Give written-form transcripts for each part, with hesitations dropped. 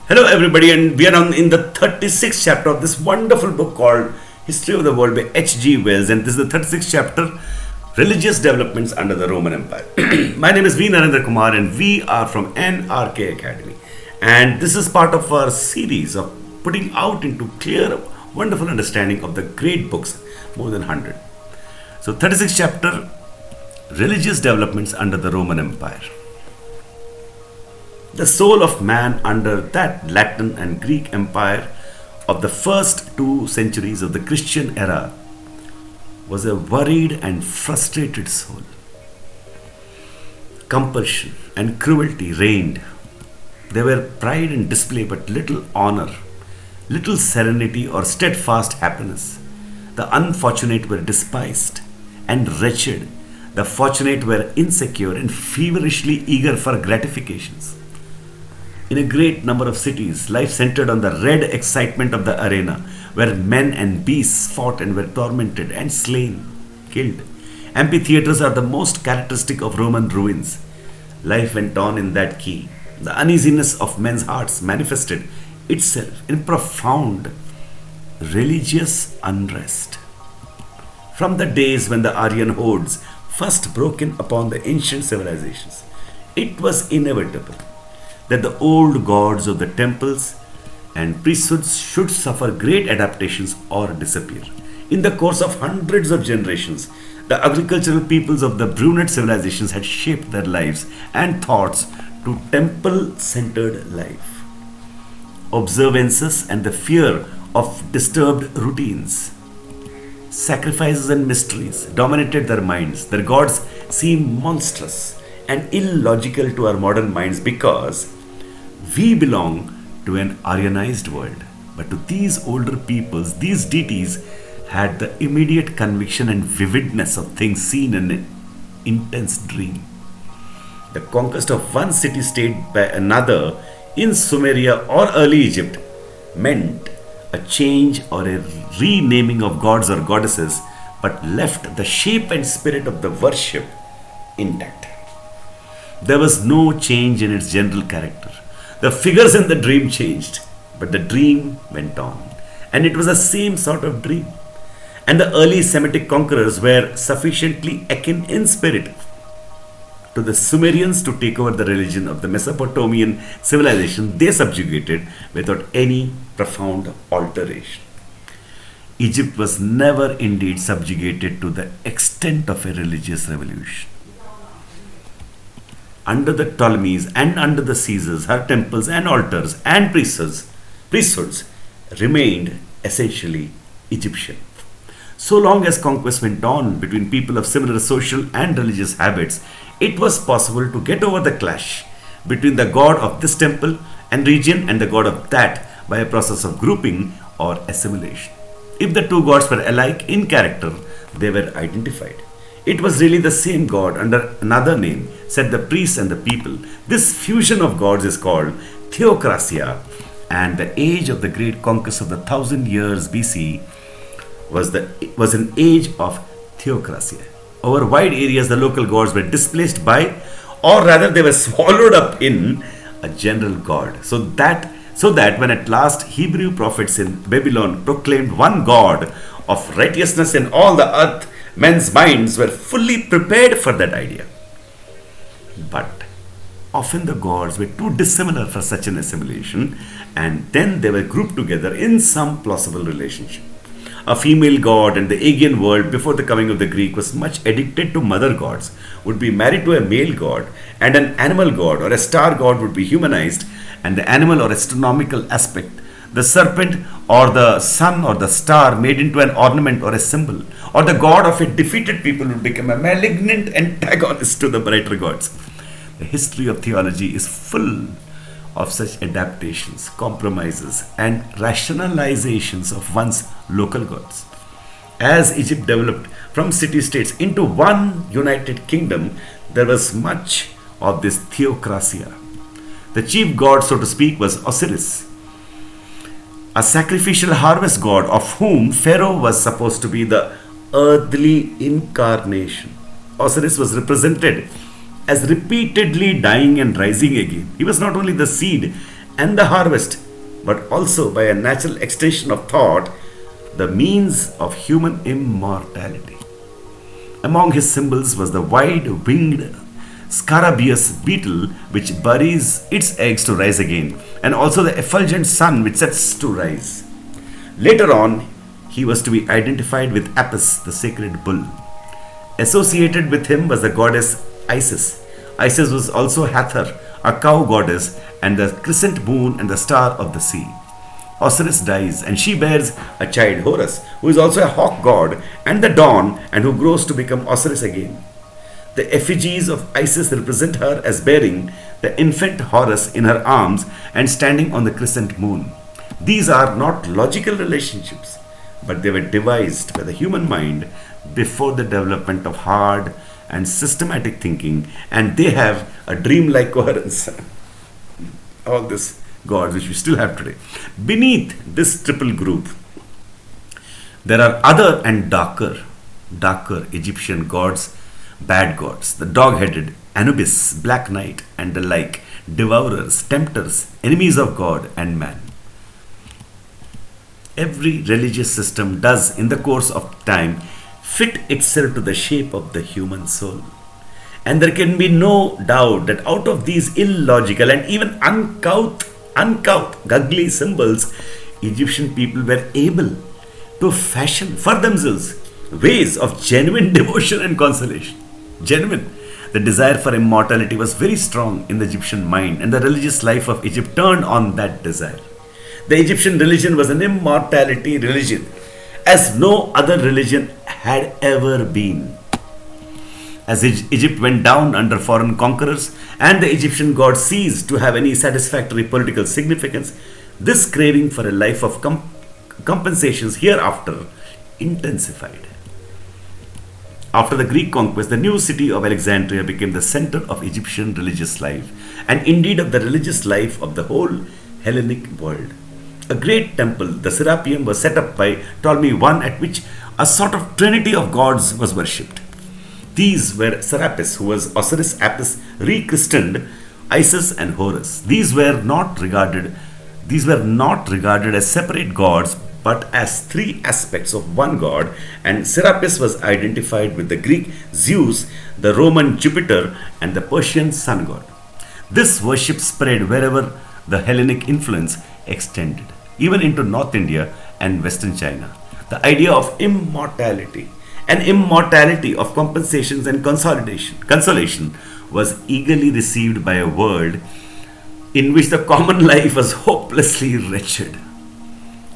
Hello, everybody, and we are in the 36th chapter of this wonderful book called History of the World by H.G. Wells, and this is the 36th chapter, Religious Developments Under the Roman Empire. My name is V. Narendra Kumar, and we are from NRK Academy, and this is part of our series of putting out into clear, wonderful understanding of the great books, more than 100. So, 36th chapter, Religious Developments Under the Roman Empire. The soul of man under that Latin and Greek empire of the first 2 centuries of the Christian era was a worried and frustrated soul. Compulsion and cruelty reigned. There were pride and display, but little honor, little serenity or steadfast happiness. The unfortunate were despised and wretched. The fortunate were insecure and feverishly eager for gratifications. In a great number of cities, life centered on the red excitement of the arena, where men and beasts fought and were tormented and slain, killed. Amphitheatres are the most characteristic of Roman ruins. Life went on in that key. The uneasiness of men's hearts manifested itself in profound religious unrest. From the days when the Aryan hordes first broke in upon the ancient civilizations, it was inevitable that the old gods of the temples and priesthoods should suffer great adaptations or disappear. In the course of hundreds of generations, the agricultural peoples of the brunette civilizations had shaped their lives and thoughts to temple-centered life. Observances and the fear of disturbed routines, sacrifices and mysteries dominated their minds. Their gods seem monstrous and illogical to our modern minds because we belong to an Aryanized world. But to these older peoples, these deities had the immediate conviction and vividness of things seen in an intense dream. The conquest of one city-state by another in Sumeria or early Egypt meant a change or a renaming of gods or goddesses, but left the shape and spirit of the worship intact. There was no change in its general character. The figures in the dream changed, but the dream went on. And it was the same sort of dream. And the early Semitic conquerors were sufficiently akin in spirit to the Sumerians to take over the religion of the Mesopotamian civilization they subjugated without any profound alteration. Egypt was never indeed subjugated to the extent of a religious revolution. Under the Ptolemies and under the Caesars, her temples and altars and priesthoods remained essentially Egyptian. So long as conquest went on between people of similar social and religious habits, it was possible to get over the clash between the god of this temple and region and the god of that by a process of grouping or assimilation. If the two gods were alike in character, they were identified. It was really the same God under another name, said the priests and the people. This fusion of gods is called theocracia, and the age of the great conquest of the 1,000 years BC was an age of theocracia. Over wide areas, the local gods were displaced by, or rather they were swallowed up in, a general god. So that when at last Hebrew prophets in Babylon proclaimed one God of righteousness in all the earth, men's minds were fully prepared for that idea. But often the gods were too dissimilar for such an assimilation, and then they were grouped together in some plausible relationship. A female god in the Aegean world before the coming of the Greek was much addicted to mother gods, would be married to a male god, and an animal god or a star god would be humanized, and the animal or astronomical aspect, the serpent or the sun or the star, made into an ornament or a symbol, or the god of a defeated people would become a malignant antagonist to the brighter gods. The history of theology is full of such adaptations, compromises, and rationalizations of one's local gods. As Egypt developed from city-states into one united kingdom, there was much of this theocracia. The chief god, so to speak, was Osiris, a sacrificial harvest god of whom Pharaoh was supposed to be the earthly incarnation. Osiris was represented as repeatedly dying and rising again. He was not only the seed and the harvest, but also by a natural extension of thought, the means of human immortality. Among his symbols was the wide-winged scarabaeus beetle which buries its eggs to rise again, and also the effulgent sun which sets to rise. Later on, he was to be identified with Apis, the sacred bull. Associated with him was the goddess Isis. Isis was also Hathor, a cow goddess, and the crescent moon and the star of the sea. Osiris dies, and she bears a child, Horus, who is also a hawk god, and the dawn, and who grows to become Osiris again. The effigies of Isis represent her as bearing the infant Horus in her arms and standing on the crescent moon. These are not logical relationships, but they were devised by the human mind before the development of hard and systematic thinking, and they have a dreamlike coherence. All this gods which we still have today. Beneath this triple group, there are other and darker Egyptian gods, bad gods, the dog-headed Anubis, Black Knight, and the like, devourers, tempters, enemies of God and man. Every religious system does, in the course of time, fit itself to the shape of the human soul. And there can be no doubt that out of these illogical and even uncouth, ugly symbols, Egyptian people were able to fashion for themselves ways of genuine devotion and consolation. Genuine. The desire for immortality was very strong in the Egyptian mind, and the religious life of Egypt turned on that desire. The Egyptian religion was an immortality religion, as no other religion had ever been. As Egypt went down under foreign conquerors and the Egyptian gods ceased to have any satisfactory political significance, this craving for a life of compensations hereafter intensified. After the Greek conquest, the new city of Alexandria became the center of Egyptian religious life, and indeed of the religious life of the whole Hellenic world. A great temple, the Serapeum, was set up by Ptolemy I, at which a sort of trinity of gods was worshipped. These were Serapis, who was Osiris, Apis, rechristened, Isis, and Horus. These were not regarded as separate gods, but as three aspects of one god, and Serapis was identified with the Greek Zeus, the Roman Jupiter, and the Persian sun god. This worship spread wherever the Hellenic influence extended, even into North India and Western China. The idea of immortality and immortality of compensations and consolation was eagerly received by a world in which the common life was hopelessly wretched.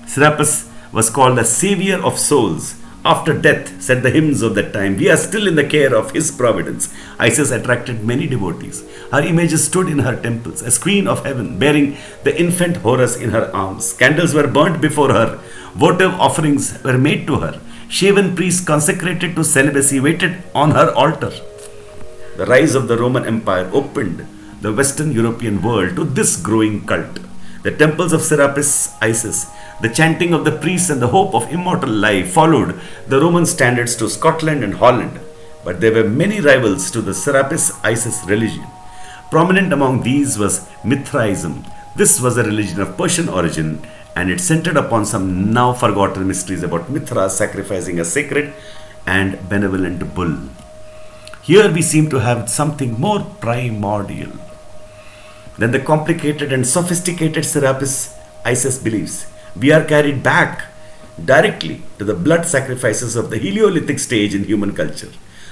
Serapis was called the savior of souls. After death, said the hymns of that time, we are still in the care of his providence. Isis attracted many devotees. Her images stood in her temples as queen of heaven, bearing the infant Horus in her arms. Candles were burnt before her. Votive offerings were made to her. Shaven priests consecrated to celibacy waited on her altar. The rise of the Roman Empire opened the Western European world to this growing cult. The temples of Serapis, Isis, the chanting of the priests and the hope of immortal life followed the Roman standards to Scotland and Holland, but there were many rivals to the Serapis Isis religion. Prominent among these was Mithraism. This was a religion of Persian origin, and it centered upon some now forgotten mysteries about Mithra sacrificing a sacred and benevolent bull. Here we seem to have something more primordial than the complicated and sophisticated Serapis Isis beliefs. We are carried back directly to the blood sacrifices of the Heliolithic stage in human culture.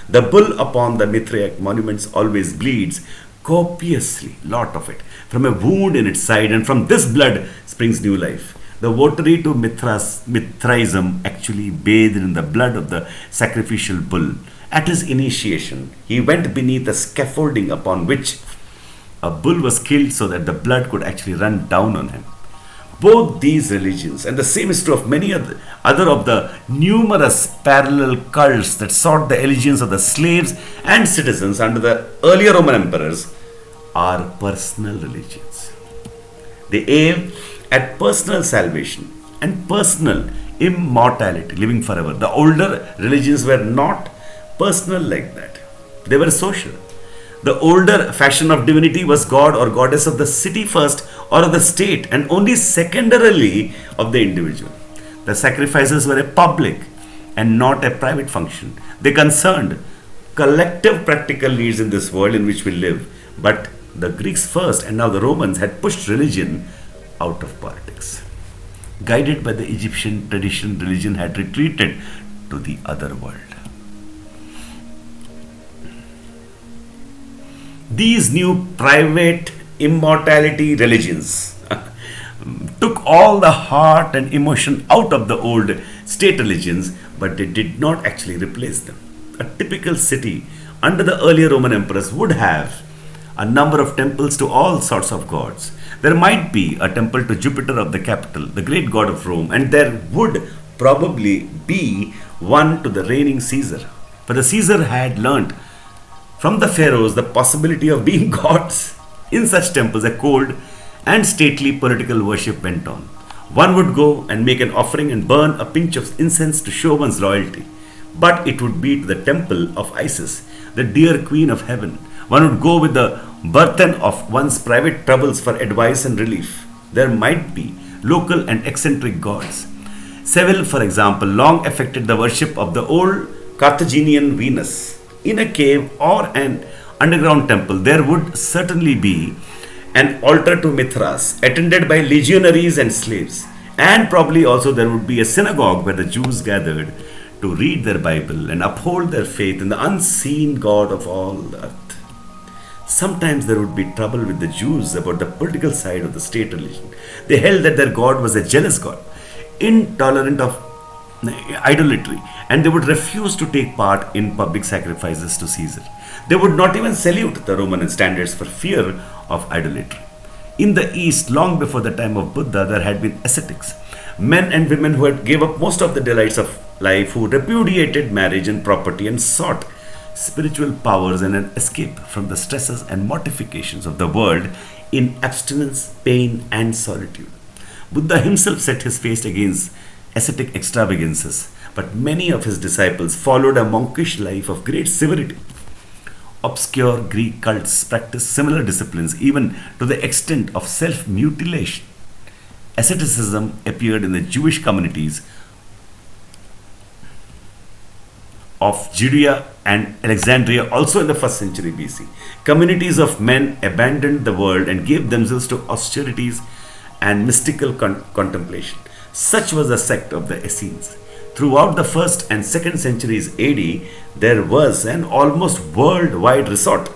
The bull upon the Mithraic monuments always bleeds copiously, lot of it, from a wound in its side, and from this blood springs new life. The votary to Mithraism actually bathed in the blood of the sacrificial bull. At his initiation, he went beneath a scaffolding upon which a bull was killed so that the blood could actually run down on him. Both these religions, and the same is true of many other of the numerous parallel cults that sought the allegiance of the slaves and citizens under the earlier Roman emperors, are personal religions. They aim at personal salvation and personal immortality, living forever. The older religions were not personal like that. They were social. The older fashion of divinity was god or goddess of the city first or of the state and only secondarily of the individual. The sacrifices were a public and not a private function. They concerned collective practical needs in this world in which we live. But the Greeks first and now the Romans had pushed religion out of politics. Guided by the Egyptian tradition, religion had retreated to the other world. These new private immortality religions took all the heart and emotion out of the old state religions, but they did not actually replace them. A typical city under the earlier Roman emperors would have a number of temples to all sorts of gods. There might be a temple to Jupiter of the capital, the great god of Rome, and there would probably be one to the reigning Caesar. For the Caesar had learnt from the pharaohs the possibility of being gods. In such temples, a cold and stately political worship went on. One would go and make an offering and burn a pinch of incense to show one's loyalty. But it would be to the temple of Isis, the dear queen of heaven. One would go with the burden of one's private troubles for advice and relief. There might be local and eccentric gods. Seville, for example, long affected the worship of the old Carthaginian Venus. In a cave or an underground temple, there would certainly be an altar to Mithras, attended by legionaries and slaves. And probably also there would be a synagogue where the Jews gathered to read their Bible and uphold their faith in the unseen God of all the earth. Sometimes there would be trouble with the Jews about the political side of the state religion. They held that their God was a jealous God, intolerant of idolatry, and they would refuse to take part in public sacrifices to Caesar. They would not even salute the Roman standards for fear of idolatry. In the East, long before the time of Buddha, there had been ascetics, men and women who had gave up most of the delights of life, who repudiated marriage and property and sought spiritual powers and an escape from the stresses and mortifications of the world in abstinence, pain, and solitude. Buddha himself set his face against ascetic extravagances, but many of his disciples followed a monkish life of great severity. Obscure Greek cults practiced similar disciplines, even to the extent of self-mutilation. Asceticism appeared in the Jewish communities of Judea and Alexandria also in the 1st century BC. Communities of men abandoned the world and gave themselves to austerities and mystical contemplation. Such was the sect of the Essenes. Throughout the 1st and 2nd centuries AD, there was an almost worldwide resort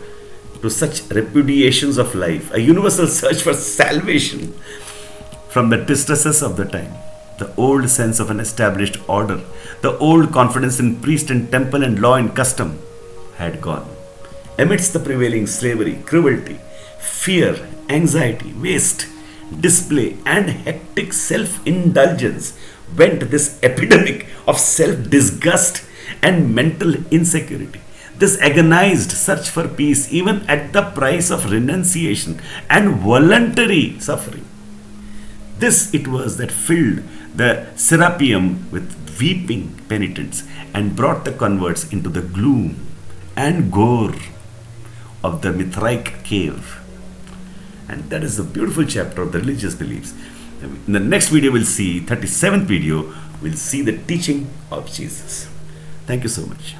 to such repudiations of life, a universal search for salvation from the distresses of the time. The old sense of an established order, the old confidence in priest and temple and law and custom had gone. Amidst the prevailing slavery, cruelty, fear, anxiety, waste, display, and hectic self-indulgence went this epidemic of self-disgust and mental insecurity. This agonized search for peace, even at the price of renunciation and voluntary suffering. This it was that filled the Serapeum with weeping penitents and brought the converts into the gloom and gore of the Mithraic cave. And that is the beautiful chapter of the religious beliefs. In the next video, we'll see, 37th video, we'll see the teaching of Jesus. Thank you so much.